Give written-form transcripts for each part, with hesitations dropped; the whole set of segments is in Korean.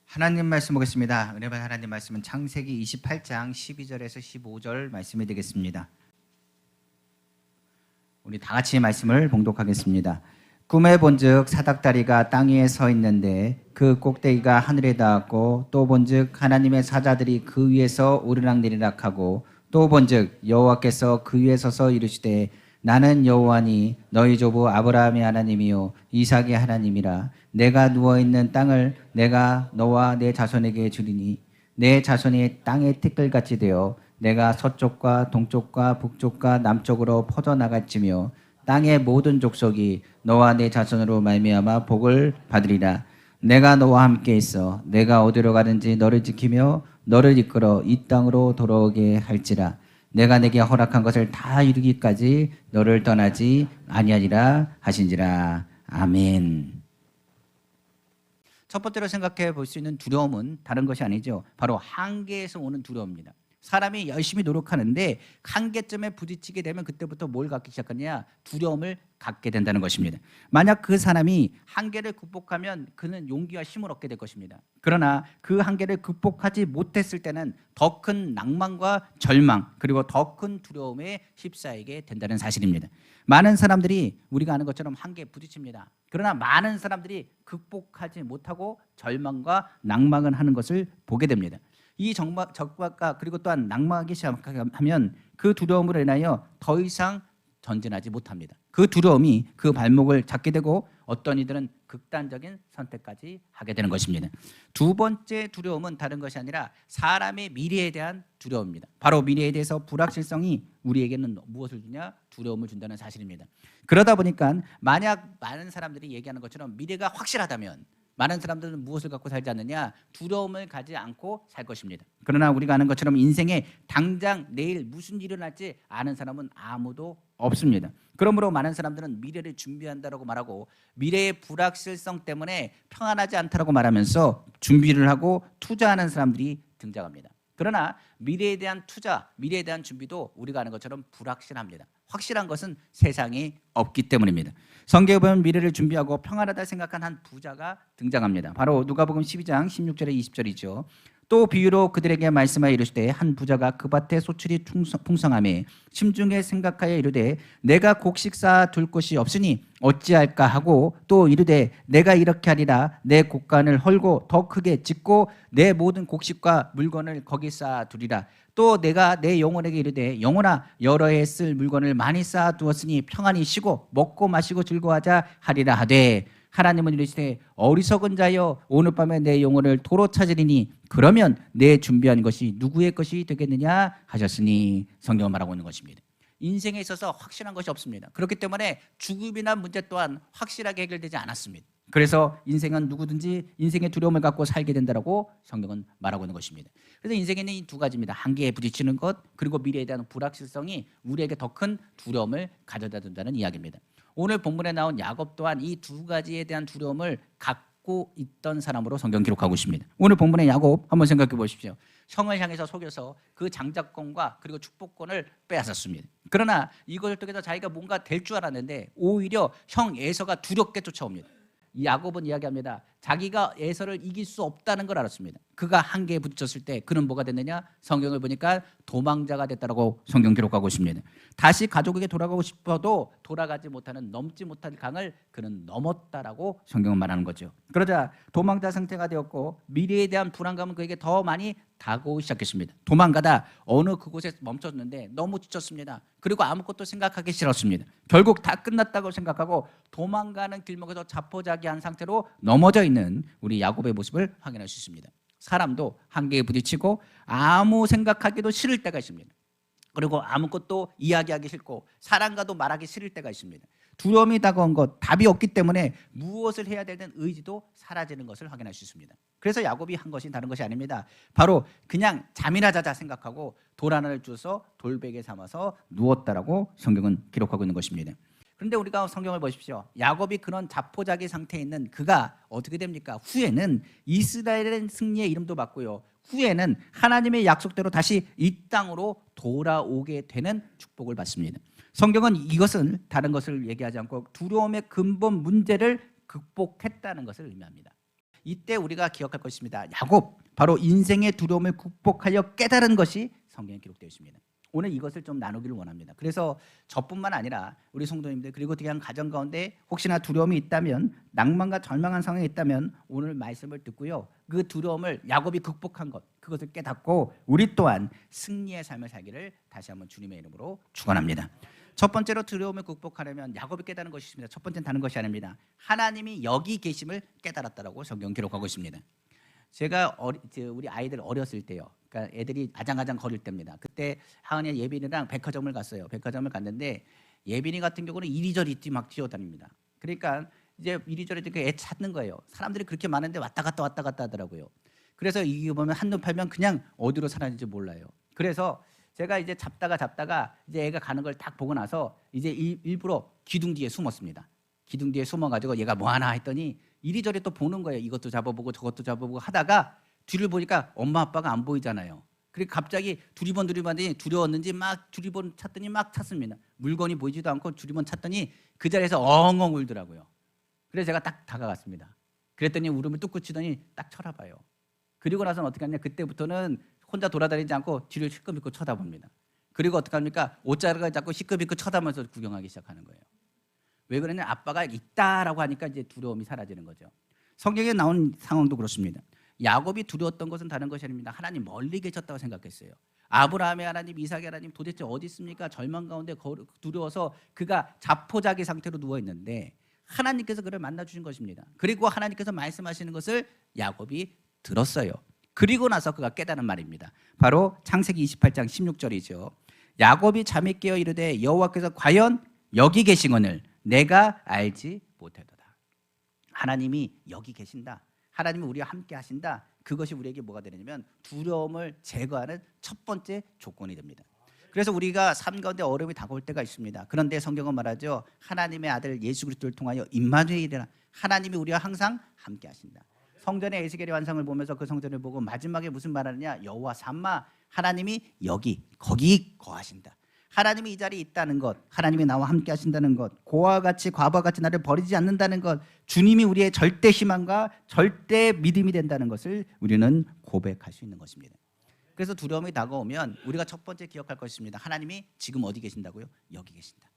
하나님 말씀 보겠습니다. 은혜 받은 하나님 말씀은 창세기 28장 12절에서 15절 말씀이 되겠습니다. 우리 다 같이 말씀을 봉독하겠습니다. 꿈에 본즉 사닥다리가 땅 위에 서 있는데 그 꼭대기가 하늘에 닿았고, 또 본즉 하나님의 사자들이 그 위에서 오르락내리락 하고, 또 본즉 여호와께서 그 위에 서서 이르시되 나는 여호와니 너희 조부 아브라함의 하나님이요 이삭의 하나님이라. 내가 누워있는 땅을 내가 너와 내 자손에게 주리니 내 자손이 땅의 티끌같이 되어 내가 서쪽과 동쪽과 북쪽과 남쪽으로 퍼져나갈지며 땅의 모든 족속이 너와 내 자손으로 말미암아 복을 받으리라. 내가 너와 함께 있어 내가 어디로 가든지 너를 지키며 너를 이끌어 이 땅으로 돌아오게 할지라. 내가 내게 허락한 것을 다 이루기까지 너를 떠나지 아니하리라 하신지라. 아멘. 첫 번째로 생각해 볼 수 있는 두려움은 다른 것이 아니죠. 바로 한계에서 오는 두려움입니다. 사람이 열심히 노력하는데 한계점에 부딪히게 되면 그때부터 뭘 갖기 시작하냐? 두려움을 갖게 된다는 것입니다. 만약 그 사람이 한계를 극복하면 그는 용기와 힘을 얻게 될 것입니다. 그러나 그 한계를 극복하지 못했을 때는 더 큰 낭만과 절망, 그리고 더 큰 두려움에 휩싸이게 된다는 사실입니다. 많은 사람들이 우리가 아는 것처럼 한계에 부딪힙니다. 그러나 많은 사람들이 극복하지 못하고 절망과 낭망을 하는 것을 보게 됩니다. 이 적박과 그리고 또한 낭망하기 시작하면 그 두려움으로 인하여 더 이상 전진하지 못합니다. 그 두려움이 그 발목을 잡게 되고 어떤 이들은 극단적인 선택까지 하게 되는 것입니다. 두 번째 두려움은 다른 것이 아니라 사람의 미래에 대한 두려움입니다. 바로 미래에 대해서 불확실성이 우리에게는 무엇을 주냐? 두려움을 준다는 사실입니다. 그러다 보니까 만약 많은 사람들이 얘기하는 것처럼 미래가 확실하다면 많은 사람들은 무엇을 갖고 살지 않느냐? 두려움을 가지 않고 살 것입니다. 그러나 우리가 아는 것처럼 인생에 당장 내일 무슨 일이 일어날지 아는 사람은 아무도 없습니다. 그러므로 많은 사람들은 미래를 준비한다라고 말하고 미래의 불확실성 때문에 평안하지 않다라고 말하면서 준비를 하고 투자하는 사람들이 등장합니다. 그러나 미래에 대한 투자, 미래에 대한 준비도 우리가 아는 것처럼 불확실합니다. 확실한 것은 세상에 없기 때문입니다. 성경에 보면 미래를 준비하고 평안하다 생각한 한 부자가 등장합니다. 바로 누가복음 12장 16절에 20절이죠. 또 비유로 그들에게 말씀하여 이르시되 한 부자가 그 밭에 소출이 풍성하매 심중에 생각하여 이르되 내가 곡식 쌓아 둘 곳이 없으니 어찌할까 하고, 또 이르되 내가 이렇게 하리라. 내 곡간을 헐고 더 크게 짓고 내 모든 곡식과 물건을 거기 쌓아 두리라. 또 내가 내 영혼에게 이르되 영혼아 여러 해 쓸 물건을 많이 쌓아 두었으니 평안히 쉬고 먹고 마시고 즐거워하자 하리라 하되, 하나님은 이르시되 어리석은 자여 오늘 밤에 내 영혼을 도로 찾으리니 그러면 내 준비한 것이 누구의 것이 되겠느냐 하셨으니, 성경은 말하고 있는 것입니다. 인생에 있어서 확실한 것이 없습니다. 그렇기 때문에 죽음이나 문제 또한 확실하게 해결되지 않았습니다. 그래서 인생은 누구든지 인생의 두려움을 갖고 살게 된다라고 성경은 말하고 있는 것입니다. 그래서 인생에는 이 두 가지입니다. 한계에 부딪히는 것, 그리고 미래에 대한 불확실성이 우리에게 더 큰 두려움을 가져다 준다는 이야기입니다. 오늘 본문에 나온 야곱 또한 이 두 가지에 대한 두려움을 갖고 있던 사람으로 성경 기록하고 있습니다. 오늘 본문의 야곱 한번 생각해 보십시오. 형을 향해서 속여서 그 장자권과 그리고 축복권을 빼앗았습니다. 그러나 이것을 통해서 자기가 뭔가 될 줄 알았는데 오히려 형 에서가 두렵게 쫓아옵니다. 야곱은 이야기합니다. 자기가 에서를 이길 수 없다는 걸 알았습니다. 그가 한계에 부딪혔을 때 그는 뭐가 됐느냐? 성경을 보니까 도망자가 됐다라고 성경 기록하고 있습니다. 다시 가족에게 돌아가고 싶어도 돌아가지 못하는, 넘지 못할 강을 그는 넘었다라고 성경은 말하는 거죠. 그러자 도망자 상태가 되었고 미래에 대한 불안감은 그에게 더 많이 다가오기 시작했습니다. 도망가다 어느 그곳에 멈췄는데 너무 지쳤습니다. 그리고 아무것도 생각하기 싫었습니다. 결국 다 끝났다고 생각하고 도망가는 길목에서 자포자기한 상태로 넘어져 있는 우리 야곱의 모습을 확인할 수 있습니다. 사람도 한계에 부딪히고 아무 생각하기도 싫을 때가 있습니다. 그리고 아무것도 이야기하기 싫고 사람과도 말하기 싫을 때가 있습니다. 두려움이 다가온 것, 답이 없기 때문에 무엇을 해야 되는 의지도 사라지는 것을 확인할 수 있습니다. 그래서 야곱이 한 것이 다른 것이 아닙니다. 바로 그냥 잠이나 자자 생각하고 돌 하나를 주워서 돌베개 삼아서 누웠다라고 성경은 기록하고 있는 것입니다. 그런데 우리가 성경을 보십시오. 야곱이 그런 자포자기 상태에 있는 그가 어떻게 됩니까? 후에는 이스라엘의 승리의 이름도 받고요. 후에는 하나님의 약속대로 다시 이 땅으로 돌아오게 되는 축복을 받습니다. 성경은 이것은 다른 것을 얘기하지 않고 두려움의 근본 문제를 극복했다는 것을 의미합니다. 이때 우리가 기억할 것입니다. 야곱, 바로 인생의 두려움을 극복하여 깨달은 것이 성경에 기록되어 있습니다. 오늘 이것을 좀 나누기를 원합니다. 그래서 저뿐만 아니라 우리 성도님들 그리고 그냥 가정 가운데 혹시나 두려움이 있다면, 낭만과 절망한 상황이 있다면 오늘 말씀을 듣고요, 그 두려움을 야곱이 극복한 것, 그것을 깨닫고 우리 또한 승리의 삶을 살기를 다시 한번 주님의 이름으로 축원합니다. 첫 번째로 두려움을 극복하려면 야곱이 깨달은 것이 있습니다. 첫 번째는 다른 것이 아닙니다. 하나님이 여기 계심을 깨달았다라고 성경 기록하고 있습니다. 제가 우리 아이들 어렸을 때요, 그러니까 애들이 아장아장 거릴 때입니다. 그때 하은이 예빈이랑 백화점을 갔어요. 백화점을 갔는데 예빈이 같은 경우는 이리저리 막 뛰어다닙니다. 그러니까 이제 이리저리 애 찾는 거예요. 사람들이 그렇게 많은데 왔다 갔다 하더라고요. 그래서 이게 보면 한눈 팔면 그냥 어디로 사라진지 몰라요. 그래서 제가 이제 잡다가 이제 애가 가는 걸 딱 보고 나서 이제 일부러 기둥 뒤에 숨었습니다. 기둥 뒤에 숨어가지고 얘가 뭐 하나 했더니 이리저리 또 보는 거예요. 이것도 잡아보고 저것도 잡아보고 하다가 뒤를 보니까 엄마 아빠가 안 보이잖아요. 그리고 갑자기 두리번두리번이 두려웠는지 막 두리번 찾더니 막 찾습니다. 물건이 보이지도 않고 두리번 찾더니 그 자리에서 엉엉 울더라고요. 그래서 제가 딱 다가갔습니다. 그랬더니 울음을 뚝 그치더니 딱 쳐다봐요. 그리고 나서는 어떻게 하냐, 그때부터는 혼자 돌아다니지 않고 뒤를 시끄럽게 쳐다봅니다. 그리고 어떻게 합니까? 옷자락을 잡고 시끄럽게 쳐다보면서 구경하기 시작하는 거예요. 왜 그러냐? 아빠가 있다라고 하니까 이제 두려움이 사라지는 거죠. 성경에 나온 상황도 그렇습니다. 야곱이 두려웠던 것은 다른 것이 아닙니다. 하나님 멀리 계셨다고 생각했어요. 아브라함의 하나님, 이삭의 하나님 도대체 어디 있습니까? 절망 가운데 두려워서 그가 자포자기 상태로 누워 있는데 하나님께서 그를 만나 주신 것입니다. 그리고 하나님께서 말씀하시는 것을 야곱이 들었어요. 그리고 나서 그가 깨달은 말입니다. 바로 창세기 28장 16절이죠. 야곱이 잠이 깨어 이르되 여호와께서 과연 여기 계시거늘 내가 알지 못하도다. 하나님이 여기 계신다. 하나님이 우리와 함께 하신다. 그것이 우리에게 뭐가 되냐면 두려움을 제거하는 첫 번째 조건이 됩니다. 그래서 우리가 삶 가운데 어려움이 다가올 때가 있습니다. 그런데 성경은 말하죠. 하나님의 아들 예수 그리스도를 통하여 임마누엘이라, 하나님이 우리와 항상 함께 하신다. 성전의 에스겔의 완성을 보면서 그 성전을 보고 마지막에 무슨 말하느냐, 여호와 삼마, 하나님이 거기 거하신다. 하나님이 이 자리에 있다는 것, 하나님이 나와 함께 하신다는 것, 고아와 같이 과부와 같이 나를 버리지 않는다는 것, 주님이 우리의 절대 희망과 절대 믿음이 된다는 것을 우리는 고백할 수 있는 것입니다. 그래서 두려움이 다가오면 우리가 첫 번째 기억할 것입니다. 하나님이 지금 어디 계신다고요? 여기 계신다.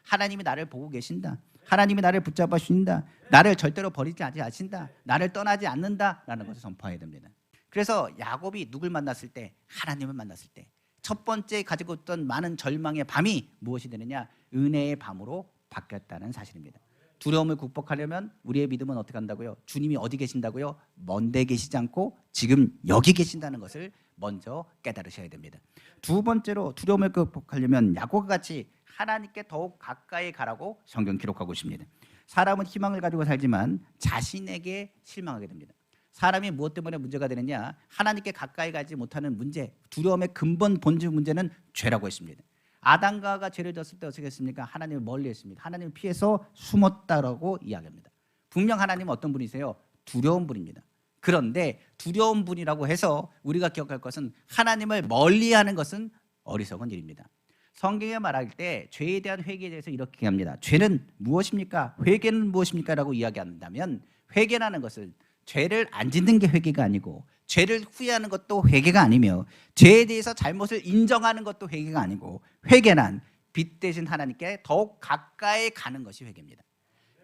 하나님이 나를 보고 계신다. 하나님이 나를 붙잡아 주신다. 나를 절대로 버리지 않으신다. 나를 떠나지 않는다라는 것을 선포해야 됩니다. 그래서 야곱이 누굴 만났을 때, 하나님을 만났을 때 첫 번째 가지고 있던 많은 절망의 밤이 무엇이 되느냐? 은혜의 밤으로 바뀌었다는 사실입니다. 두려움을 극복하려면 우리의 믿음은 어떻게 한다고요? 주님이 어디 계신다고요? 먼데 계시지 않고 지금 여기 계신다는 것을 먼저 깨달으셔야 됩니다. 두 번째로 두려움을 극복하려면 야곱과 같이 하나님께 더욱 가까이 가라고 성경 기록하고 있습니다. 사람은 희망을 가지고 살지만 자신에게 실망하게 됩니다. 사람이 무엇 때문에 문제가 되느냐? 하나님께 가까이 가지 못하는 문제, 두려움의 근본 본질 문제는 죄라고 했습니다. 아담과 하와가 죄를 졌을 때 어떻게 했습니까? 하나님을 멀리했습니다. 하나님을 피해서 숨었다라고 이야기합니다. 분명 하나님은 어떤 분이세요? 두려운 분입니다. 그런데 두려운 분이라고 해서 우리가 기억할 것은 하나님을 멀리하는 것은 어리석은 일입니다. 성경에 말할 때 죄에 대한 회개에 대해서 이렇게 합니다. 죄는 무엇입니까? 회개는 무엇입니까? 라고 이야기한다면 회개라는 것을 죄를 안 짓는 게 회개가 아니고 죄를 후회하는 것도 회개가 아니며 죄에 대해서 잘못을 인정하는 것도 회개가 아니고 회개란 빛 대신 하나님께 더욱 가까이 가는 것이 회개입니다.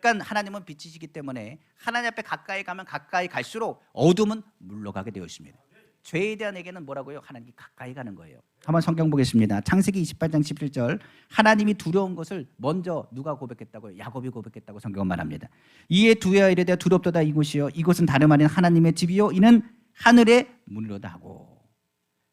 그러니까 하나님은 빛이시기 때문에 하나님 앞에 가까이 가면 가까이 갈수록 어둠은 물러가게 되어 있습니다. 죄에 대한 회개는 뭐라고요? 하나님께 가까이 가는 거예요. 한번 성경 보겠습니다. 창세기 28장 17절, 하나님이 두려운 것을 먼저 누가 고백했다고요? 야곱이 고백했다고 성경은 말합니다. 이에 두려워 이르되 두렵도다 이곳이요 이곳은 다름 아닌 하나님의 집이요 이는 하늘의 문이로다 하고.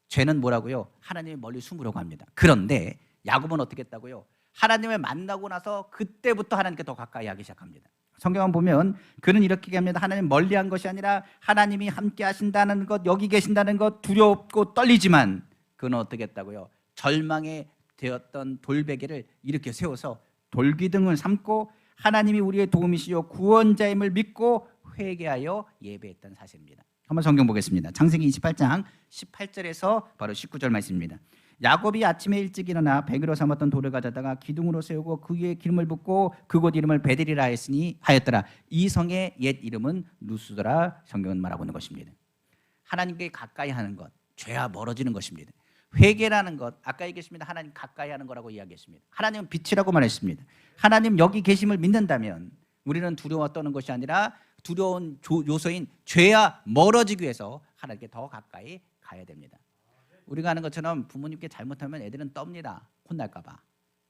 죄는 뭐라고요? 하나님이 멀리 숨으려고 합니다. 그런데 야곱은 어떻게 했다고요? 하나님을 만나고 나서 그때부터 하나님께 더 가까이 하기 시작합니다. 성경을 보면 그는 이렇게 얘기합니다. 하나님 멀리한 것이 아니라 하나님이 함께 하신다는 것, 여기 계신다는 것 두렵고 떨리지만 그는 어떻게 했다고요? 절망에 되었던 돌베개를 이렇게 세워서 돌기둥을 삼고 하나님이 우리의 도움이시요 구원자임을 믿고 회개하여 예배했던 사실입니다. 한번 성경 보겠습니다. 창세기 28장 18절에서 바로 19절 말씀입니다. 야곱이 아침에 일찍 일어나 베개로 삼았던 돌을 가져다가 기둥으로 세우고 그 위에 기름을 붓고 그곳 이름을 베델이라 했으니 하였더라. 이 성의 옛 이름은 루스더라. 성경은 말하고 있는 것입니다. 하나님께 가까이 하는 것, 죄와 멀어지는 것입니다. 회개라는 것, 아까 얘기했습니다. 하나님 가까이 하는 거라고 이야기했습니다. 하나님은 빛이라고 말했습니다. 하나님 여기 계심을 믿는다면 우리는 두려워 떠는 것이 아니라 두려운 요소인 죄와 멀어지기 위해서 하나님께 더 가까이 가야 됩니다. 우리가 하는 것처럼 부모님께 잘못하면 애들은 떱니다. 혼날까 봐.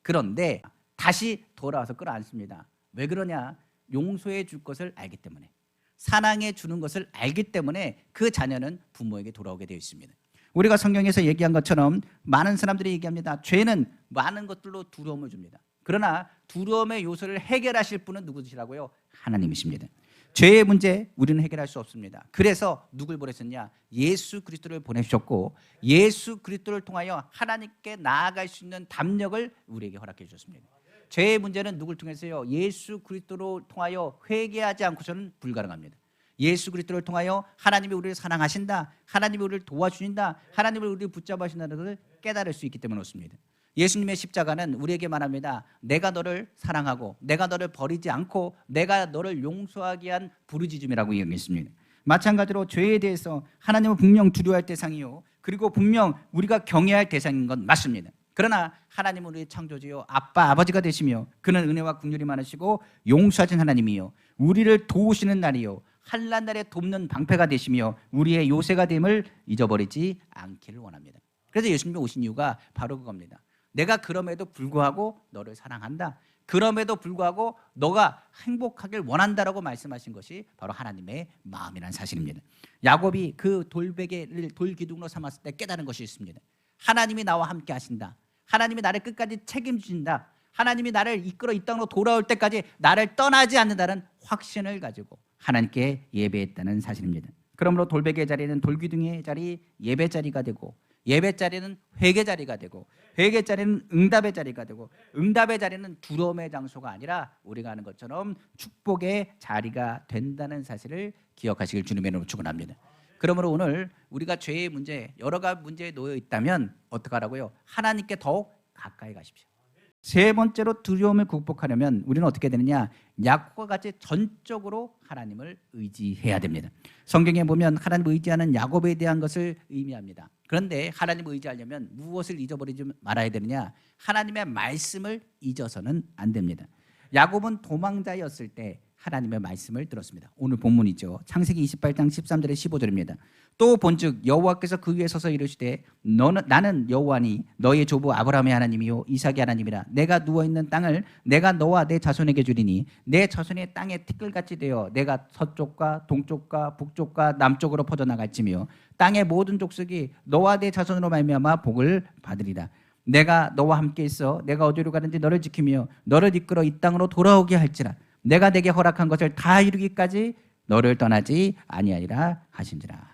그런데 다시 돌아와서 끌어안습니다. 왜 그러냐? 용서해 줄 것을 알기 때문에, 사랑해 주는 것을 알기 때문에 그 자녀는 부모에게 돌아오게 되어 있습니다. 우리가 성경에서 얘기한 것처럼 많은 사람들이 얘기합니다. 죄는 많은 것들로 두려움을 줍니다. 그러나 두려움의 요소를 해결하실 분은 누구시라고요? 하나님이십니다. 죄의 문제 우리는 해결할 수 없습니다. 그래서 누굴 보내셨냐? 예수 그리스도를 보내셨고 예수 그리스도를 통하여 하나님께 나아갈 수 있는 담력을 우리에게 허락해 주셨습니다. 죄의 문제는 누굴 통해서요? 예수 그리스도를 통하여 회개하지 않고서는 불가능합니다. 예수 그리스도를 통하여 하나님이 우리를 사랑하신다, 하나님이 우리를 도와주신다, 하나님이 우리를 붙잡아 주신다는 것을 깨달을 수 있기 때문에 그렇습니다. 예수님의 십자가는 우리에게 말합니다. 내가 너를 사랑하고 내가 너를 버리지 않고 내가 너를 용서하기 위한 부르짖음이라고 얘기했습니다. 마찬가지로 죄에 대해서 하나님은 분명 두려워할 대상이요, 그리고 분명 우리가 경외할 대상인 건 맞습니다. 그러나 하나님은 우리의 창조주요 아빠 아버지가 되시며 그는 은혜와 긍휼이 많으시고 용서하신 하나님이요, 우리를 도우시는 날이요, 환난 날에 돕는 방패가 되시며 우리의 요새가 됨을 잊어버리지 않기를 원합니다. 그래서 예수님이 오신 이유가 바로 그겁니다. 내가 그럼에도 불구하고 너를 사랑한다, 그럼에도 불구하고 너가 행복하길 원한다라고 말씀하신 것이 바로 하나님의 마음이라는 사실입니다. 야곱이 그 돌베개를 돌기둥으로 삼았을 때 깨달은 것이 있습니다. 하나님이 나와 함께 하신다, 하나님이 나를 끝까지 책임진다, 하나님이 나를 이끌어 이 땅으로 돌아올 때까지 나를 떠나지 않는다는 확신을 가지고 하나님께 예배했다는 사실입니다. 그러므로 돌베개 자리는 돌기둥의 자리, 예배 자리가 되고, 예배 자리는 회개 자리가 되고, 회개 자리는 응답의 자리가 되고, 응답의 자리는 두려움의 장소가 아니라 우리가 하는 것처럼 축복의 자리가 된다는 사실을 기억하시길 주님의 이름으로 축원합니다. 그러므로 오늘 우리가 죄의 문제, 여러 가지 문제에 놓여 있다면 어떻게 하라고요? 하나님께 더욱 가까이 가십시오. 세 번째로 두려움을 극복하려면 우리는 어떻게 되느냐? 야곱과 같이 전적으로 하나님을 의지해야 됩니다. 성경에 보면 하나님을 의지하는 야곱에 대한 것을 의미합니다. 그런데 하나님을 의지하려면 무엇을 잊어버리지 말아야 되느냐? 하나님의 말씀을 잊어서는 안 됩니다. 야곱은 도망자였을 때 하나님의 말씀을 들었습니다. 오늘 본문이죠. 창세기 28장 13절에 15절입니다. 또 본즉 여호와께서 그 위에 서서 이르시되 나는 여호와니 너의 조부 아브라함의 하나님이요 이삭의 하나님이라. 내가 누워있는 땅을 내가 너와 내 자손에게 주리니 내 자손의 땅에 티끌같이 되어 내가 서쪽과 동쪽과 북쪽과 남쪽으로 퍼져나갈지며 땅의 모든 족속이 너와 내 자손으로 말미암아 복을 받으리라. 내가 너와 함께 있어 내가 어디로 가는지 너를 지키며 너를 이끌어 이 땅으로 돌아오게 할지라. 내가 내게 허락한 것을 다 이루기까지 너를 떠나지 아니하리라 하신지라.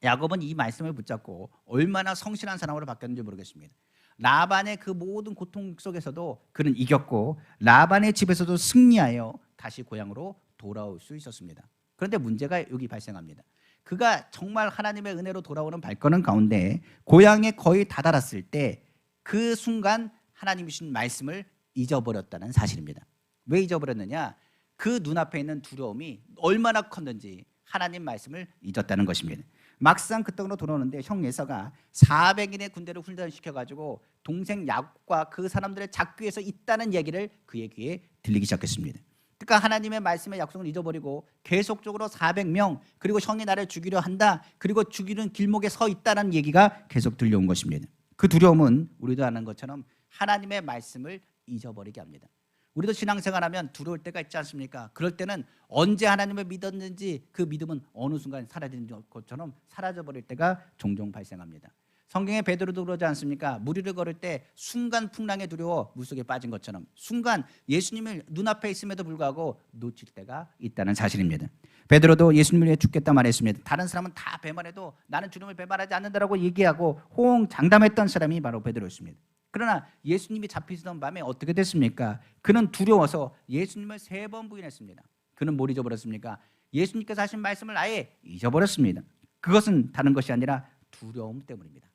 야곱은 이 말씀을 붙잡고 얼마나 성실한 사람으로 바뀌었는지 모르겠습니다. 라반의 그 모든 고통 속에서도 그는 이겼고 라반의 집에서도 승리하여 다시 고향으로 돌아올 수 있었습니다. 그런데 문제가 여기 발생합니다. 그가 정말 하나님의 은혜로 돌아오는 발걸음 가운데 고향에 거의 다다랐을 때 그 순간 하나님이 주신 말씀을 잊어버렸다는 사실입니다. 왜 잊어버렸느냐? 그 눈앞에 있는 두려움이 얼마나 컸는지 하나님 말씀을 잊었다는 것입니다. 막상 그 땅으로 돌아오는데 형 에서가 400인의 군대를 훈련시켜가지고 동생 야곱과 그 사람들을 잡기 위해서 있다는 얘기를 그의 귀에 들리기 시작했습니다. 그러니까 하나님의 말씀의 약속을 잊어버리고 계속적으로 400명 그리고 형이 나를 죽이려 한다, 그리고 죽이는 길목에 서 있다는 얘기가 계속 들려온 것입니다. 그 두려움은 우리도 아는 것처럼 하나님의 말씀을 잊어버리게 합니다. 우리도 신앙생활하면 두려울 때가 있지 않습니까? 그럴 때는 언제 하나님을 믿었는지 그 믿음은 어느 순간 사라지는 것처럼 사라져버릴 때가 종종 발생합니다. 성경의 베드로도 그러지 않습니까? 무리를 걸을 때 순간 풍랑에 두려워 물속에 빠진 것처럼 순간 예수님을 눈앞에 있음에도 불구하고 놓칠 때가 있다는 사실입니다. 베드로도 예수님을 위해 죽겠다 말했습니다. 다른 사람은 다 배말해도 나는 주님을 배말하지 않는다라고 얘기하고 호응장담했던 사람이 바로 베드로였습니다. 그러나 예수님이 잡히시던 밤에 어떻게 됐습니까? 그는 두려워서 예수님을 3번 부인했습니다. 그는 뭘 잊어버렸습니까? 예수님께서 하신 말씀을 아예 잊어버렸습니다. 그것은 다른 것이 아니라 두려움 때문입니다.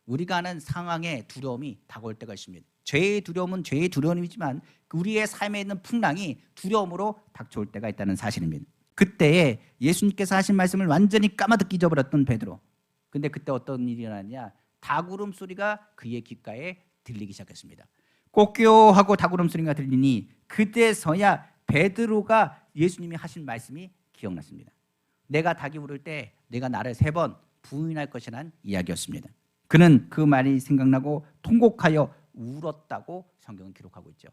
우리가 아는 상황의 두려움이 다가올 때가 있습니다. 죄의 두려움은 죄의 두려움이지만 우리의 삶에 있는 풍랑이 두려움으로 닥쳐올 때가 있다는 사실입니다. 그때에 예수님께서 하신 말씀을 완전히 까마득히 잊어버렸던 베드로. 근데 그때 어떤 일이 일어났냐? 닭울음 소리가 그의 귓가에 들리기 시작했습니다. 꼬끼오하고 닭울음 소리가 들리니 그때서야 베드로가 예수님이 하신 말씀이 기억났습니다. 내가 닭이 울을 때 내가 나를 3번 부인할 것이라는 이야기였습니다. 그는 그 말이 생각나고 통곡하여 울었다고 성경은 기록하고 있죠.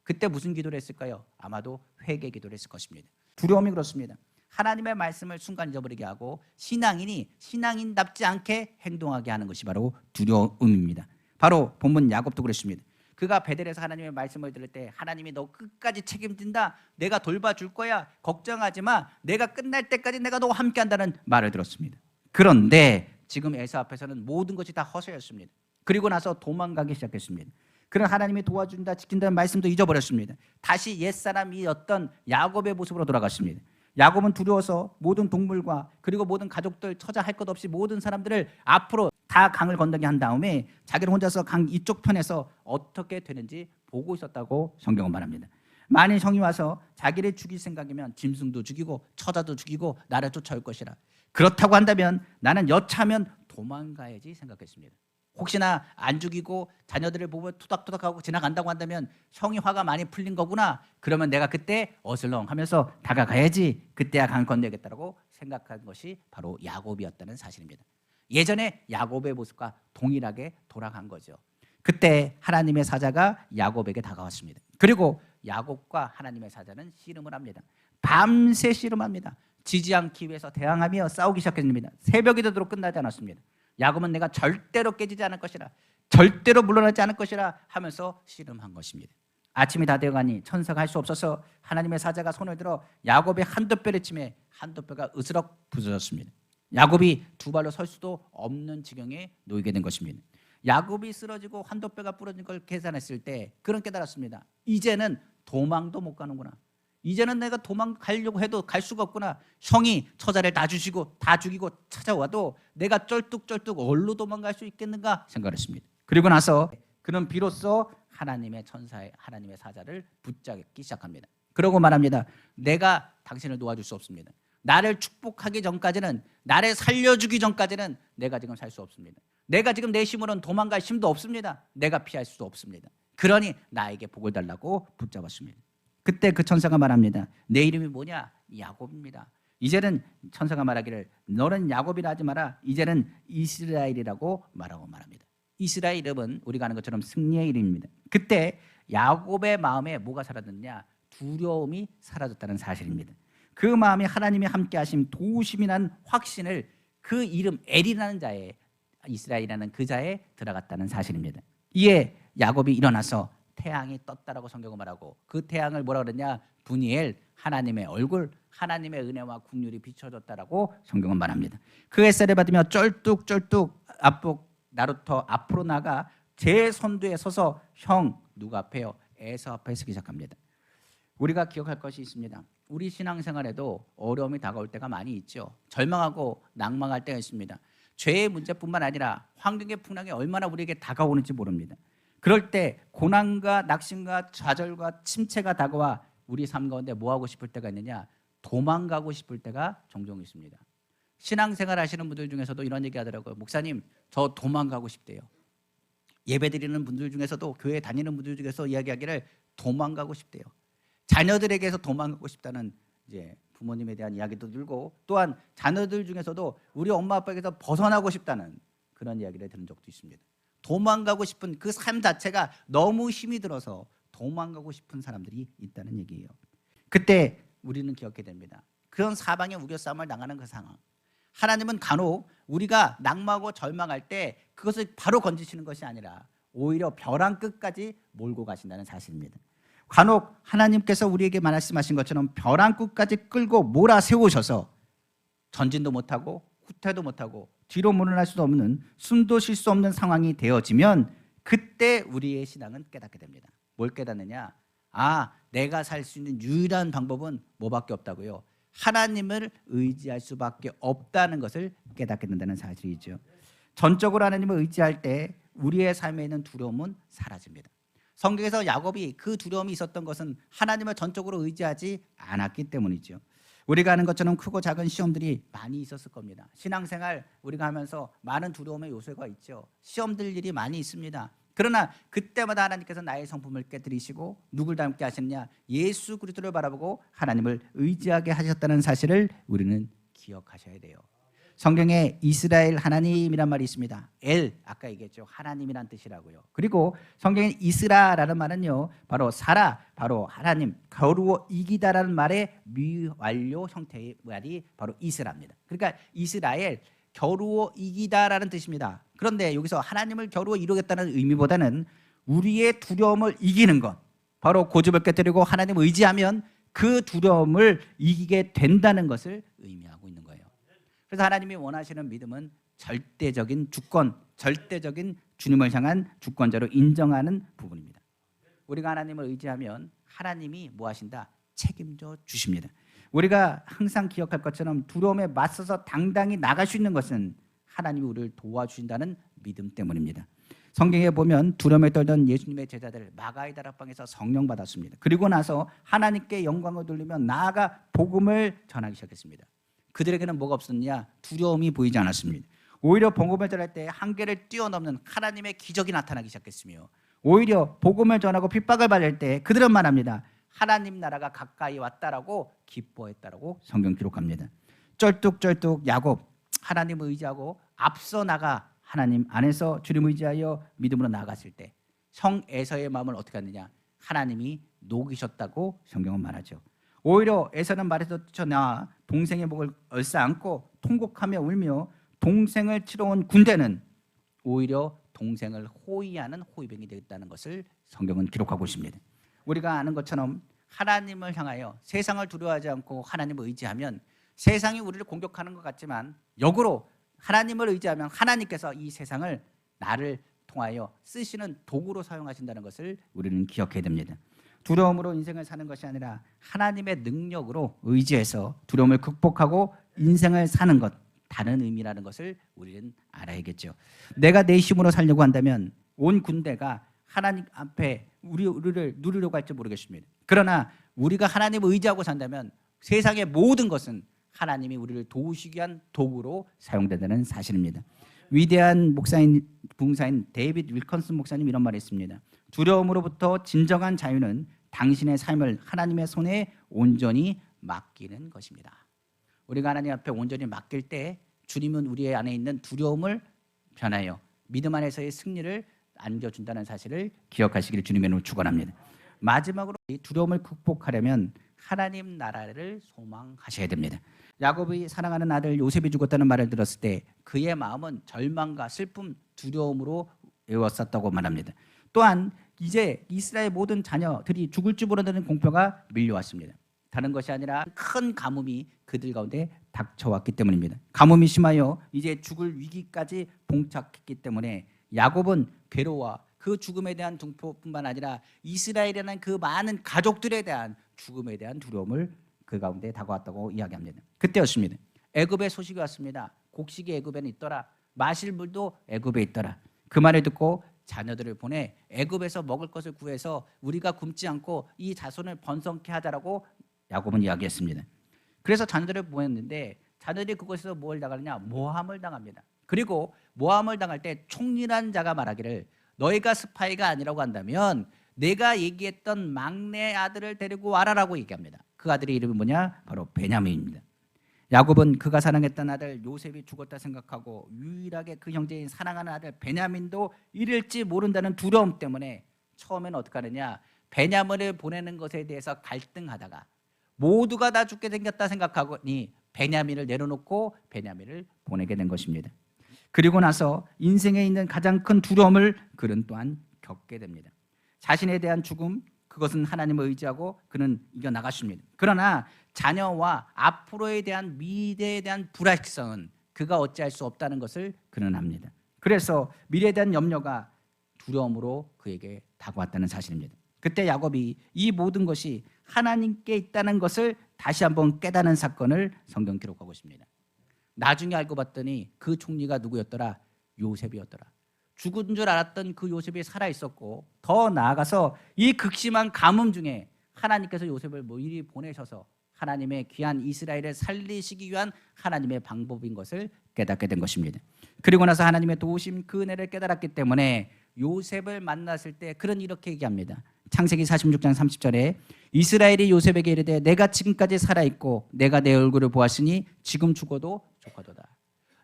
그때 무슨 기도를 했을까요? 아마도 회개 기도를 했을 것입니다. 두려움이 그렇습니다. 하나님의 말씀을 순간 잊어버리게 하고 신앙인이 신앙인답지 않게 행동하게 하는 것이 바로 두려움입니다. 바로 본문 야곱도 그랬습니다. 그가 베델에서 하나님의 말씀을 들을 때 하나님이 너 끝까지 책임진다. 내가 돌봐줄 거야. 걱정하지 마. 내가 끝날 때까지 내가 너와 함께한다는 말을 들었습니다. 그런데 지금 에서 앞에서는 모든 것이 다 허세였습니다. 그리고 나서 도망가기 시작했습니다. 그런 하나님이 도와준다 지킨다는 말씀도 잊어버렸습니다. 다시 옛사람이었던 야곱의 모습으로 돌아갔습니다. 야곱은 두려워서 모든 동물과 그리고 모든 가족들 처자 할 것 없이 모든 사람들을 앞으로 다 강을 건너게 한 다음에 자기는 혼자서 강 이쪽 편에서 어떻게 되는지 보고 있었다고 성경은 말합니다. 만일 형이 와서 자기를 죽일 생각이면 짐승도 죽이고 처자도 죽이고 나를 쫓아올 것이라. 그렇다고 한다면 나는 여차하면 도망가야지 생각했습니다. 혹시나 안 죽이고 자녀들을 보고 투닥투닥하고 지나간다고 한다면 형이 화가 많이 풀린 거구나. 그러면 내가 그때 어슬렁 하면서 다가가야지. 그때야 강 건너겠다라고 생각한 것이 바로 야곱이었다는 사실입니다. 예전에 야곱의 모습과 동일하게 돌아간 거죠. 그때 하나님의 사자가 야곱에게 다가왔습니다. 그리고 야곱과 하나님의 사자는 씨름을 합니다. 밤새 씨름합니다. 지지 않기 위해서 대항하며 싸우기 시작했습니다. 새벽이 되도록 끝나지 않았습니다. 야곱은 내가 절대로 깨지지 않을 것이라, 절대로 물러나지 않을 것이라 하면서 씨름한 것입니다. 아침이 다 되어가니 천사가 할 수 없어서 하나님의 사자가 손을 들어 야곱의 한두 뼈를 치매 한두 뼈가 으스럭 부서졌습니다. 야곱이 두 발로 설 수도 없는 지경에 놓이게 된 것입니다. 야곱이 쓰러지고 한두 뼈가 부러진 걸 계산했을 때 그런 깨달았습니다. 이제는 도망도 못 가는구나. 이제는 내가 도망가려고 해도 갈 수가 없구나. 형이 처자를 다 주시고 다 죽이고 찾아와도 내가 쩔뚝쩔뚝 어디로 도망갈 수 있겠는가 생각했습니다. 그리고 나서 그는 비로소 하나님의 천사의 하나님의 사자를 붙잡기 시작합니다. 그러고 말합니다. 내가 당신을 도와줄 수 없습니다. 나를 축복하기 전까지는, 나를 살려주기 전까지는 내가 지금 살 수 없습니다. 내가 지금 내 힘으로는 도망갈 힘도 없습니다. 내가 피할 수도 없습니다. 그러니 나에게 복을 달라고 붙잡았습니다. 그때 그 천사가 말합니다. 내 이름이 뭐냐? 야곱입니다. 이제는 천사가 말하기를 너는 야곱이라 하지 마라. 이제는 이스라엘이라고 말합니다. 이스라엘 이름은 우리가 아는 것처럼 승리의 이름입니다. 그때 야곱의 마음에 뭐가 사라졌냐? 두려움이 사라졌다는 사실입니다. 그 마음에 하나님이 함께 하심 도우심이라는 확신을 그 이름 엘이라는 자에, 이스라엘이라는 그 자에 들어갔다는 사실입니다. 이에 야곱이 일어나서 태양이 떴다라고 성경은 말하고 그 태양을 뭐라 그러냐? 분이엘, 하나님의 얼굴, 하나님의 은혜와 국률이 비춰졌다라고 성경은 말합니다. 그 햇살을 받으며 쩔뚝쩔뚝 나루터 앞으로 나가 제 선두에 서서 형 누가 앞에요? 에서 앞에 서기 시작합니다. 우리가 기억할 것이 있습니다. 우리 신앙생활에도 어려움이 다가올 때가 많이 있죠. 절망하고 낭망할 때가 있습니다. 죄의 문제뿐만 아니라 환경의 풍랑이 얼마나 우리에게 다가오는지 모릅니다. 그럴 때 고난과 낙심과 좌절과 침체가 다가와 우리 삶 가운데 뭐 하고 싶을 때가 있느냐? 도망가고 싶을 때가 종종 있습니다. 신앙생활 하시는 분들 중에서도 이런 얘기 하더라고요. 목사님, 저 도망가고 싶대요. 예배드리는 분들 중에서도 교회 다니는 분들 중에서 이야기하기를 도망가고 싶대요. 자녀들에게서 도망가고 싶다는 이제 부모님에 대한 이야기도 들고 또한 자녀들 중에서도 우리 엄마 아빠에게서 벗어나고 싶다는 그런 이야기를 들은 적도 있습니다. 도망가고 싶은 그 삶 자체가 너무 힘이 들어서 도망가고 싶은 사람들이 있다는 얘기예요. 그때 우리는 기억해야 됩니다. 그런 사방에 우겨싸움을 당하는 그 상황. 하나님은 간혹 우리가 낙망하고 절망할 때 그것을 바로 건지시는 것이 아니라 오히려 벼랑 끝까지 몰고 가신다는 사실입니다. 간혹 하나님께서 우리에게 말씀하신 것처럼 벼랑 끝까지 끌고 몰아세우셔서 전진도 못하고 후퇴도 못하고 뒤로 물러날 수도 없는, 숨도 쉴 수 없는 상황이 되어지면 그때 우리의 신앙은 깨닫게 됩니다. 뭘 깨닫느냐? 내가 살 수 있는 유일한 방법은 뭐밖에 없다고요? 하나님을 의지할 수밖에 없다는 것을 깨닫게 된다는 사실이죠. 전적으로 하나님을 의지할 때 우리의 삶에 있는 두려움은 사라집니다. 성경에서 야곱이 그 두려움이 있었던 것은 하나님을 전적으로 의지하지 않았기 때문이죠. 우리가 아는 것처럼 크고 작은 시험들이 많이 있었을 겁니다. 신앙생활 우리가 하면서 많은 두려움의 요소가 있죠. 시험들 일이 많이 있습니다. 그러나 그때마다 하나님께서 나의 성품을 깨뜨리시고 누굴 닮게 하셨냐? 예수 그리스도를 바라보고 하나님을 의지하게 하셨다는 사실을 우리는 기억하셔야 돼요. 성경에 이스라엘 하나님이란 말이 있습니다. 아까 얘기했죠. 하나님이란 뜻이라고요. 그리고 성경에 이스라라는 말은요, 바로 사라, 바로 하나님, 겨루어 이기다라는 말의 미완료 형태의 말이 바로 이스라입니다. 그러니까 이스라엘, 겨루어 이기다라는 뜻입니다. 그런데 여기서 하나님을 겨루어 이루겠다는 의미보다는 우리의 두려움을 이기는 것, 바로 고집을 깨뜨리고 하나님을 의지하면 그 두려움을 이기게 된다는 것을 의미하고 있는 거예요. 그래서 하나님이 원하시는 믿음은 절대적인 주권, 절대적인 주님을 향한 주권자로 인정하는 부분입니다. 우리가 하나님을 의지하면 하나님이 뭐 하신다? 책임져 주십니다. 우리가 항상 기억할 것처럼 두려움에 맞서서 당당히 나갈 수 있는 것은 하나님이 우리를 도와주신다는 믿음 때문입니다. 성경에 보면 두려움에 떨던 예수님의 제자들 마가의 다락방에서 성령 받았습니다. 그리고 나서 하나님께 영광을 돌리며 나아가 복음을 전하기 시작했습니다. 그들에게는 뭐가 없었냐? 두려움이 보이지 않았습니다. 오히려 복음을 전할 때 한계를 뛰어넘는 하나님의 기적이 나타나기 시작했으며, 오히려 복음을 전하고 핍박을 받을 때 그들은 말합니다. 하나님 나라가 가까이 왔다라고 기뻐했다라고 성경 기록합니다. 쩔뚝쩔뚝 야곱, 하나님을 의지하고 앞서 나가 하나님 안에서 주님을 의지하여 믿음으로 나아갔을 때 성 에서의 마음을 어떻게 하느냐? 하나님이 녹이셨다고 성경은 말하죠. 오히려 에서는 말에서 뛰쳐나와 동생의 목을 얼싸안고 통곡하며 울며 동생을 치러 온 군대는 오히려 동생을 호위하는 호위병이 되었다는 것을 성경은 기록하고 있습니다. 우리가 아는 것처럼 하나님을 향하여 세상을 두려워하지 않고 하나님을 의지하면 세상이 우리를 공격하는 것 같지만 역으로 하나님을 의지하면 하나님께서 이 세상을 나를 통하여 쓰시는 도구로 사용하신다는 것을 우리는 기억해야 됩니다. 두려움으로 인생을 사는 것이 아니라 하나님의 능력으로 의지해서 두려움을 극복하고 인생을 사는 것, 다른 의미라는 것을 우리는 알아야겠죠. 내가 내 힘으로 살려고 한다면 온 군대가 하나님 앞에 우리를 누리려고 할지 모르겠습니다. 그러나 우리가 하나님을 의지하고 산다면 세상의 모든 것은 하나님이 우리를 도우시기 위한 도구로 사용된다는 사실입니다. 위대한 목사인 봉사인 데이빗 윌컨슨 목사님 이런 말을 했습니다. 두려움으로부터 진정한 자유는 당신의 삶을 하나님의 손에 온전히 맡기는 것입니다. 우리가 하나님 앞에 온전히 맡길 때 주님은 우리 안에 있는 두려움을 변하여 믿음 안에서의 승리를 안겨준다는 사실을 기억하시기를 주님의 이름으로 축원합니다. 마지막으로 이 두려움을 극복하려면 하나님 나라를 소망하셔야 됩니다. 야곱이 사랑하는 아들 요셉이 죽었다는 말을 들었을 때 그의 마음은 절망과 슬픔, 두려움으로 에워쌌다고 말합니다. 또한 이제 이스라엘 모든 자녀들이 죽을 줄 모르는 공포가 밀려왔습니다. 다른 것이 아니라 큰 가뭄이 그들 가운데 닥쳐왔기 때문입니다. 가뭄이 심하여 이제 죽을 위기까지 봉착했기 때문에 야곱은 괴로워 그 죽음에 대한 공포뿐만 아니라 이스라엘이라는 그 많은 가족들에 대한 죽음에 대한 두려움을 그 가운데 다가왔다고 이야기합니다. 그때였습니다. 애굽의 소식이 왔습니다. 곡식이 애굽에는 있더라. 마실 물도 애굽에 있더라. 그 말을 듣고 자녀들을 보내 애굽에서 먹을 것을 구해서 우리가 굶지 않고 이 자손을 번성케 하자라고 야곱은 이야기했습니다. 그래서 자녀들을 보냈는데 자녀들이 그곳에서 뭘 당하느냐? 모함을 당합니다. 그리고 모함을 당할 때 총리란 자가 말하기를 너희가 스파이가 아니라고 한다면 내가 얘기했던 막내 아들을 데리고 와라라고 얘기합니다. 그 아들의 이름이 뭐냐? 바로 베냐민입니다. 야곱은 그가 사랑했던 아들 요셉이 죽었다 생각하고 유일하게 그 형제인 사랑하는 아들 베냐민도 잃을지 모른다는 두려움 때문에 처음에는 어떻게 하느냐? 베냐민을 보내는 것에 대해서 갈등하다가 모두가 다 죽게 생겼다 생각하니 베냐민을 내려놓고 베냐민을 보내게 된 것입니다. 그리고 나서 인생에 있는 가장 큰 두려움을 그는 또한 겪게 됩니다. 자신에 대한 죽음, 그것은 하나님을 의지하고 그는 이겨나갔습니다. 그러나 자녀와 앞으로에 대한 미래에 대한 불확실성은 그가 어찌할 수 없다는 것을 그는 압니다. 그래서 미래에 대한 염려가 두려움으로 그에게 다가왔다는 사실입니다. 그때 야곱이 이 모든 것이 하나님께 있다는 것을 다시 한번 깨닫는 사건을 성경 기록하고 있습니다. 나중에 알고 봤더니 그 총리가 누구였더라? 요셉이었더라. 죽은 줄 알았던 그 요셉이 살아 있었고, 더 나아가서 이 극심한 가뭄 중에 하나님께서 요셉을 미리 보내셔서 하나님의 귀한 이스라엘을 살리시기 위한 하나님의 방법인 것을 깨닫게 된 것입니다. 그리고 나서 하나님의 도우심 그 은혜를 깨달았기 때문에 요셉을 만났을 때 그는 이렇게 얘기합니다. 창세기 46장 30절에 이스라엘이 요셉에게 이르되 내가 지금까지 살아있고 내가 내 얼굴을 보았으니 지금 죽어도 좋거도다.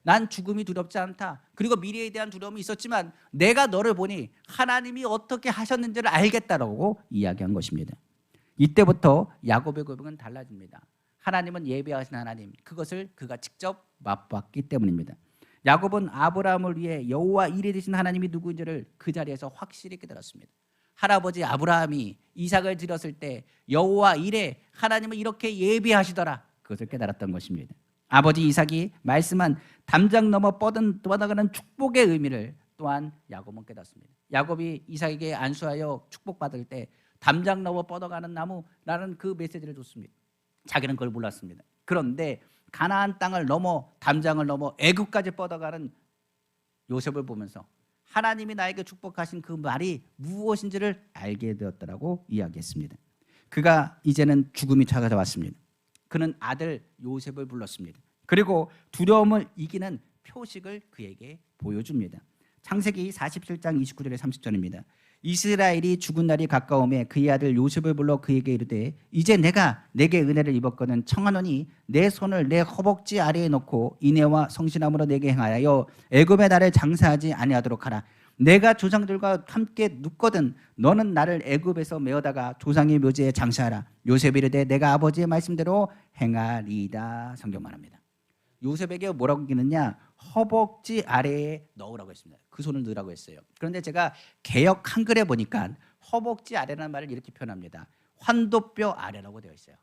난 죽음이 두렵지 않다. 그리고 미래에 대한 두려움이 있었지만 내가 너를 보니 하나님이 어떻게 하셨는지를 알겠다라고 이야기한 것입니다. 이때부터 야곱의 고백은 달라집니다. 하나님은 예비하신 하나님, 그것을 그가 직접 맛봤기 때문입니다. 야곱은 아브라함을 위해 여호와 이레 되신 하나님이 누구인지를 그 자리에서 확실히 깨달았습니다. 할아버지 아브라함이 이삭을 드렸을 때 여호와 이레, 하나님은 이렇게 예비하시더라, 그것을 깨달았던 것입니다. 아버지 이삭이 말씀한 담장 넘어 뻗어가는 축복의 의미를 또한 야곱은 깨닫습니다. 야곱이 이삭에게 안수하여 축복받을 때 담장 넘어 뻗어가는 나무라는 그 메시지를 줬습니다. 자기는 그걸 몰랐습니다. 그런데 가나안 땅을 넘어 담장을 넘어 애굽까지 뻗어가는 요셉을 보면서 하나님이 나에게 축복하신 그 말이 무엇인지를 알게 되었다라고 이야기했습니다. 그가 이제는 죽음이 찾아왔습니다. 그는 아들 요셉을 불렀습니다. 그리고 두려움을 이기는 표식을 그에게 보여줍니다. 창세기 47장 29절에 30절입니다. 이스라엘이 죽은 날이 가까우매 그의 아들 요셉을 불러 그에게 이르되 이제 내가 내게 은혜를 입었거든 청하노니 내 손을 내 허벅지 아래에 놓고 인애와 성실함으로 내게 행하여 애굽에 나를 장사하지 아니하도록 하라. 내가 조상들과 함께 눕거든 너는 나를 애굽에서 메어다가 조상의 묘지에 장사하라. 요셉이 이르되 내가 아버지의 말씀대로 행하리이다. 성경 말합니다. 요셉에게 뭐라고 얘기했느냐? 허벅지 아래에 넣으라고 했습니다. 그 손을 넣으라고 했어요. 그런데 제가 개역 한글에 보니까 허벅지 아래라는 말을 이렇게 표현합니다. 환도뼈 아래라고 되어 있어요.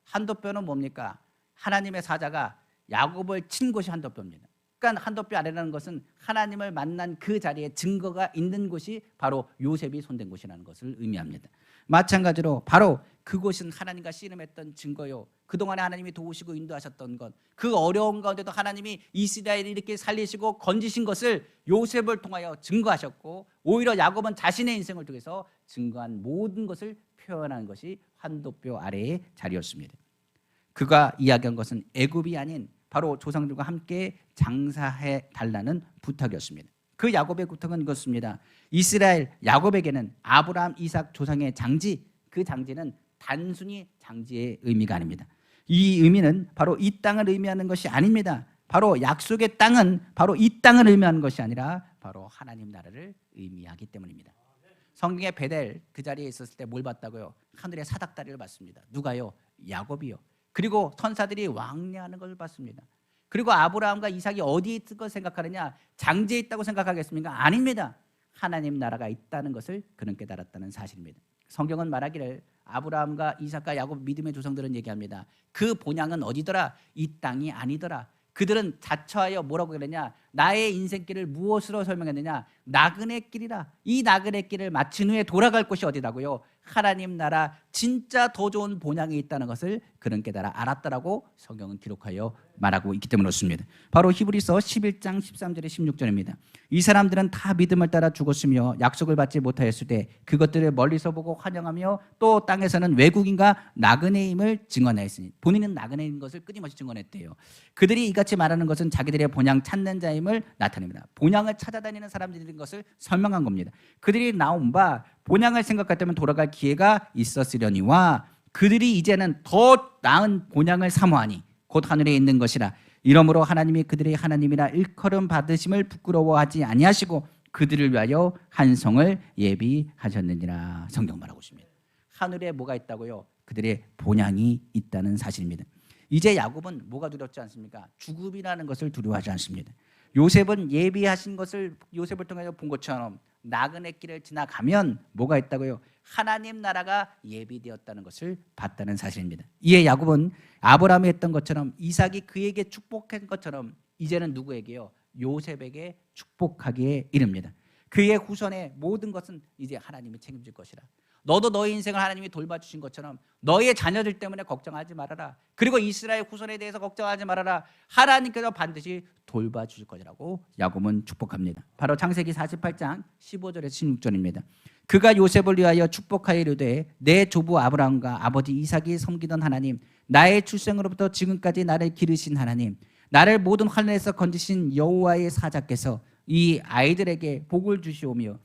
환도뼈는 뭡니까? 하나님의 사자가 야곱을 친 곳이 환도뼈입니다. 그러니까 환도뼈 아래라는 것은 하나님을 만난 그 자리에 증거가 있는 곳이 바로 요셉이 손댄 곳이라는 것을 의미합니다. 마찬가지로 바로 그곳은 하나님과 씨름했던 증거요. 그동안에 하나님이 도우시고 인도하셨던 것, 그 어려운 가운데도 하나님이 이스라엘을 이렇게 살리시고 건지신 것을 요셉을 통하여 증거하셨고, 오히려 야곱은 자신의 인생을 통해서 증거한 모든 것을 표현한 것이 환도뼈 아래의 자리였습니다. 그가 이야기한 것은 애굽이 아닌 바로 조상들과 함께 장사해 달라는 부탁이었습니다. 그 야곱의 부탁은 이것입니다. 이스라엘 야곱에게는 아브라함, 이삭 조상의 장지, 그 장지는 단순히 장지의 의미가 아닙니다. 이 의미는 바로 이 땅을 의미하는 것이 아닙니다. 바로 약속의 땅은 바로 이 땅을 의미하는 것이 아니라 바로 하나님 나라를 의미하기 때문입니다. 성경의 베델 그 자리에 있었을 때 뭘 봤다고요? 하늘의 사닥다리를 봤습니다. 누가요? 야곱이요. 그리고 천사들이 왕래하는 것을 봤습니다. 그리고 아브라함과 이삭이 어디에 있을 것 생각하느냐? 장지에 있다고 생각하겠습니까? 아닙니다. 하나님 나라가 있다는 것을 그는 깨달았다는 사실입니다. 성경은 말하기를 아브라함과 이삭과 야곱 믿음의 조상들은 얘기합니다. 그 본향은 어디더라? 이 땅이 아니더라. 그들은 자처하여 뭐라고 그러냐? 나의 인생길을 무엇으로 설명했느냐? 나그네 길이라. 이 나그네 길을 마친 후에 돌아갈 곳이 어디라고요? 하나님 나라 진짜 더 좋은 본향이 있다는 것을 그는 깨달아 알았다라고 성경은 기록하여 말하고 있기 때문에 그렇습니다. 바로 히브리서 11장 13절에 16절입니다. 이 사람들은 다 믿음을 따라 죽었으며 약속을 받지 못하였을 때 그것들을 멀리서 보고 환영하며 또 땅에서는 외국인과 나그네임을 증언하였으니, 본인은 나그네인 것을 끊임없이 증언했대요. 그들이 이같이 말하는 것은 자기들의 본향 찾는 자임을 나타냅니다. 본향을 찾아다니는 사람들인 것을 설명한 겁니다. 그들이 나온 바 본향을 생각했다면 돌아갈 기회가 있었으려니와 그들이 이제는 더 나은 본향을 사모하니 곧 하늘에 있는 것이라. 이러므로 하나님이 그들의 하나님이라 일컬음 받으심을 부끄러워하지 아니하시고 그들을 위하여 한 성을 예비하셨느니라. 성경 말하고 있습니다. 하늘에 뭐가 있다고요? 그들의 본향이 있다는 사실입니다. 이제 야곱은 뭐가 두렵지 않습니까? 죽음이라는 것을 두려워하지 않습니다. 요셉은 예비하신 것을 요셉을 통해서 본 것처럼 나그네 길을 지나가면 뭐가 있다고요? 하나님 나라가 예비되었다는 것을 봤다는 사실입니다. 이에 야곱은 아브라함이 했던 것처럼 이삭이 그에게 축복한 것처럼 이제는 누구에게요? 요셉에게 축복하기에 이릅니다. 그의 후손의 모든 것은 이제 하나님이 책임질 것이라. 너도 너의 인생을 하나님이 돌봐주신 것처럼 너의 자녀들 때문에 걱정하지 말아라. 그리고 이스라엘 후손에 대해서 걱정하지 말아라. 하나님께서 반드시 돌봐주실 거라고 야곱은 축복합니다. 바로 창세기 48장 15절에서 16절입니다. 그가 요셉을 위하여 축복하여 이르되 내 조부 아브라함과 아버지 이삭이 섬기던 하나님, 나의 출생으로부터 지금까지 나를 기르신 하나님, 나를 모든 환난에서 건지신 여호와의 사자께서 이 아이들에게 복을 주시오며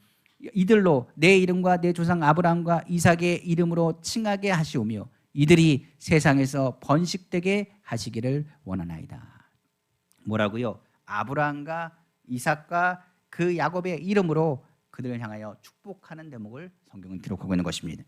이들로 내 이름과 내 조상 아브라함과 이삭의 이름으로 칭하게 하시오며 이들이 세상에서 번식되게 하시기를 원하나이다. 뭐라고요? 아브라함과 이삭과 그 야곱의 이름으로 그들을 향하여 축복하는 대목을 성경은 기록하고 있는 것입니다.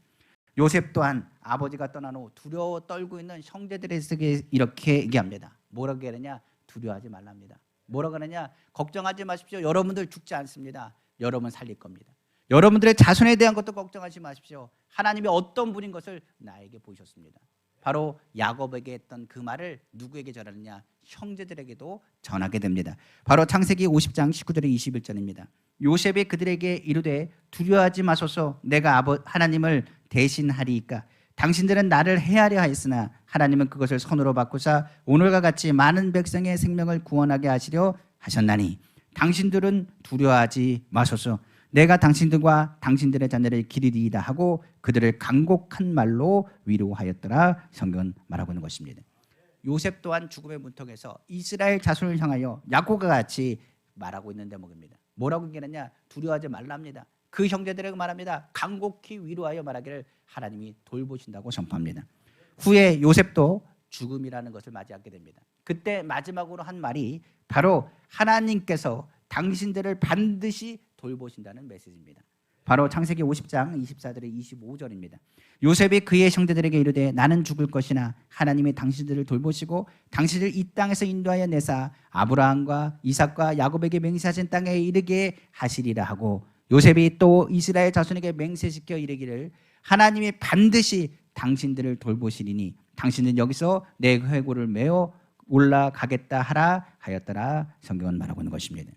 요셉 또한 아버지가 떠난 후 두려워 떨고 있는 형제들에게 이렇게 얘기합니다. 뭐라고 하느냐? 두려워하지 말랍니다. 뭐라고 하느냐? 걱정하지 마십시오. 여러분들 죽지 않습니다. 여러분 살릴 겁니다. 여러분들의 자손에 대한 것도 걱정하지 마십시오. 하나님이 어떤 분인 것을 나에게 보이셨습니다. 바로 야곱에게 했던 그 말을 누구에게 전하느냐? 형제들에게도 전하게 됩니다. 바로 창세기 50장 19절에 21절입니다. 요셉이 그들에게 이르되 두려워하지 마소서. 내가 하나님을 대신하리이까. 당신들은 나를 해하려 하였으나 하나님은 그것을 선으로 바꾸사 오늘과 같이 많은 백성의 생명을 구원하게 하시려 하셨나니 당신들은 두려워하지 마소서. 내가 당신들과 당신들의 자녀를 기르리이다 하고 그들을 간곡한 말로 위로하였더라. 성경은 말하고 있는 것입니다. 요셉 또한 죽음의 문턱에서 이스라엘 자손을 향하여 야곱과 같이 말하고 있는 대목입니다. 뭐라고 얘기하느냐? 두려워하지 말랍니다. 그 형제들에게 말합니다. 간곡히 위로하여 말하기를 하나님이 돌보신다고 선포합니다. 후에 요셉도 죽음이라는 것을 맞이하게 됩니다. 그때 마지막으로 한 말이 바로 하나님께서 당신들을 반드시 돌보신다는 메시지입니다. 바로 창세기 50장 24절에 25절입니다. 요셉이 그의 형제들에게 이르되 나는 죽을 것이나 하나님이 당신들을 돌보시고 당신을 이 땅에서 인도하여 내사 아브라함과 이삭과 야곱에게 맹세하신 땅에 이르게 하시리라 하고 요셉이 또 이스라엘 자손에게 맹세시켜 이르기를 하나님이 반드시 당신들을 돌보시리니 당신은 여기서 내 회고를 메어 올라가겠다 하라 하였더라. 성경은 말하고 있는 것입니다.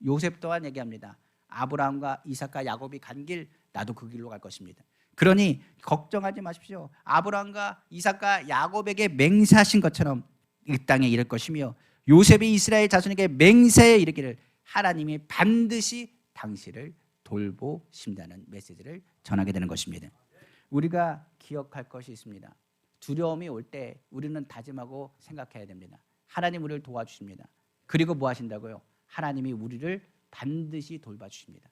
요셉 또한 얘기합니다. 아브라함과 이삭과 야곱이 간 길 나도 그 길로 갈 것입니다. 그러니 걱정하지 마십시오. 아브라함과 이삭과 야곱에게 맹세하신 것처럼 이 땅에 이를 것이며 요셉이 이스라엘 자손에게 맹세해 이르기를 하나님이 반드시 당신을 돌보신다는 메시지를 전하게 되는 것입니다. 우리가 기억할 것이 있습니다. 두려움이 올 때 우리는 다짐하고 생각해야 됩니다. 하나님 우리를 도와주십니다. 그리고 뭐 하신다고요? 하나님이 우리를 반드시 돌봐주십니다.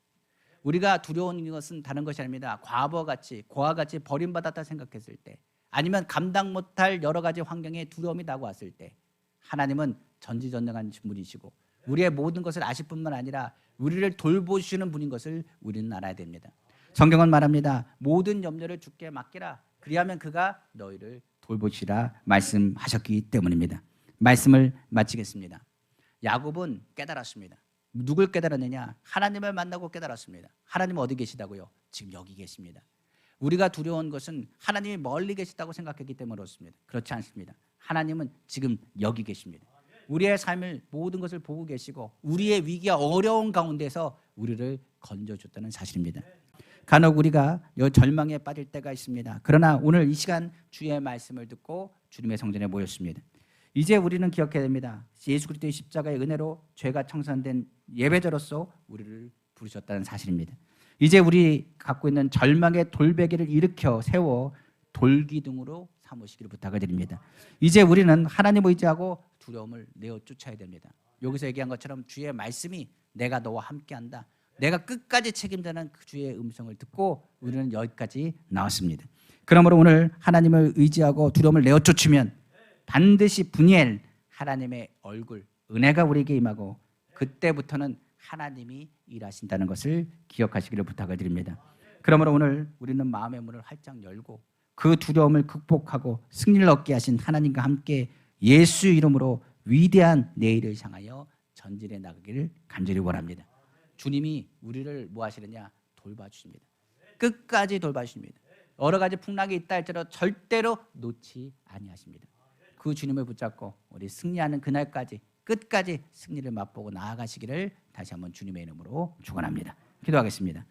우리가 두려운 것은 다른 것이 아닙니다. 과거와 같이 버림받았다 생각했을 때 아니면 감당 못할 여러 가지 환경에 두려움이 다가왔을 때 하나님은 전지전능한 분이시고 우리의 모든 것을 아실 뿐만 아니라 우리를 돌보시는 분인 것을 우리는 알아야 됩니다. 성경은 말합니다. 모든 염려를 주께 맡기라. 그리하면 그가 너희를 돌보시라 말씀하셨기 때문입니다. 말씀을 마치겠습니다. 야곱은 깨달았습니다. 누굴 깨달았느냐? 하나님을 만나고 깨달았습니다. 하나님은 어디 계시다고요? 지금 여기 계십니다. 우리가 두려운 것은 하나님이 멀리 계시다고 생각했기 때문에 그렇습니다. 그렇지 않습니다. 하나님은 지금 여기 계십니다. 우리의 삶을 모든 것을 보고 계시고 우리의 위기와 어려운 가운데서 우리를 건져줬다는 사실입니다. 간혹 우리가 절망에 빠질 때가 있습니다. 그러나 오늘 이 시간 주의 말씀을 듣고 주님의 성전에 모였습니다. 이제 우리는 기억해야 됩니다. 예수 그리스도의 십자가의 은혜로 죄가 청산된 예배자로서 우리를 부르셨다는 사실입니다. 이제 우리 갖고 있는 절망의 돌베개를 일으켜 세워 돌기둥으로 삼으시기를 부탁을 드립니다. 이제 우리는 하나님을 의지하고 두려움을 내어 쫓아야 됩니다. 여기서 얘기한 것처럼 주의 말씀이 내가 너와 함께한다. 내가 끝까지 책임지는 그 주의 음성을 듣고 우리는 여기까지 나왔습니다. 그러므로 오늘 하나님을 의지하고 두려움을 내어 쫓으면 반드시 분이엘 하나님의 얼굴, 은혜가 우리에게 임하고 그때부터는 하나님이 일하신다는 것을 기억하시기를 부탁을 드립니다. 그러므로 오늘 우리는 마음의 문을 활짝 열고 그 두려움을 극복하고 승리를 얻게 하신 하나님과 함께 예수 이름으로 위대한 내일을 향하여 전진해 나가기를 간절히 원합니다. 주님이 우리를 뭐 하시느냐? 돌봐주십니다. 끝까지 돌봐주십니다. 여러 가지 풍랑이 있다 할지라도 절대로 놓지 아니하십니다. 그 주님을 붙잡고 우리 승리하는 그날까지 끝까지 승리를 맛보고 나아가시기를 다시 한번 주님의 이름으로 축원합니다. 기도하겠습니다.